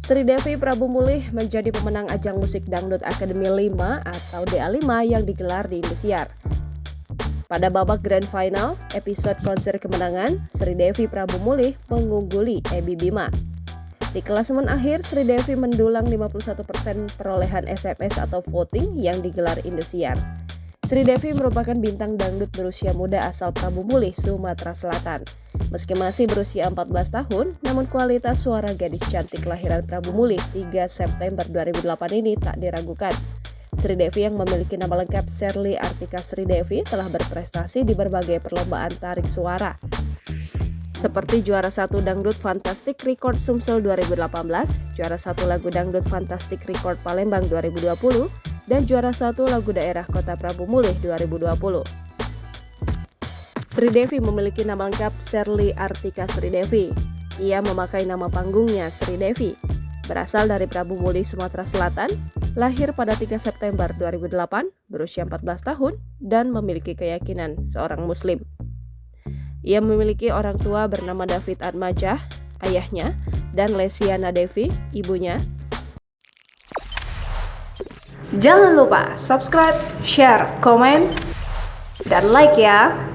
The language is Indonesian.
Sri Devi Prabu Mulih menjadi pemenang ajang musik dangdut Akademi 5 atau DA5 yang digelar di Indosiar. Pada babak Grand Final, episode konser kemenangan, Sri Devi Prabu Mulih mengungguli Ebi Bima. Di klasemen akhir, Sri Devi mendulang 51% perolehan SMS atau voting yang digelar Indosiar. Sri Devi merupakan bintang dangdut berusia muda asal Prabu Mulih, Sumatera Selatan. Meski masih berusia 14 tahun, namun kualitas suara gadis cantik kelahiran Prabu Mulih 3 September 2008 ini tak diragukan. Sri Devi yang memiliki nama lengkap Sherly Artika Sri Devi telah berprestasi di berbagai perlombaan tarik suara. Seperti juara 1 Dangdut Fantastic Record Sumsel 2018, juara 1 lagu Dangdut Fantastic Record Palembang 2020, dan juara 1 lagu daerah Kota Prabu Mulih 2020. Sri Devi memiliki nama lengkap Sherly Artika Sri Devi. Ia memakai nama panggungnya Sri Devi. Berasal dari Prabu Mulih, Sumatera Selatan, lahir pada 3 September 2008, berusia 14 tahun, dan memiliki keyakinan seorang Muslim. Ia memiliki orang tua bernama David Atmajah, ayahnya, dan Lesiana Devi, ibunya. Jangan lupa subscribe, share, komen, dan like ya!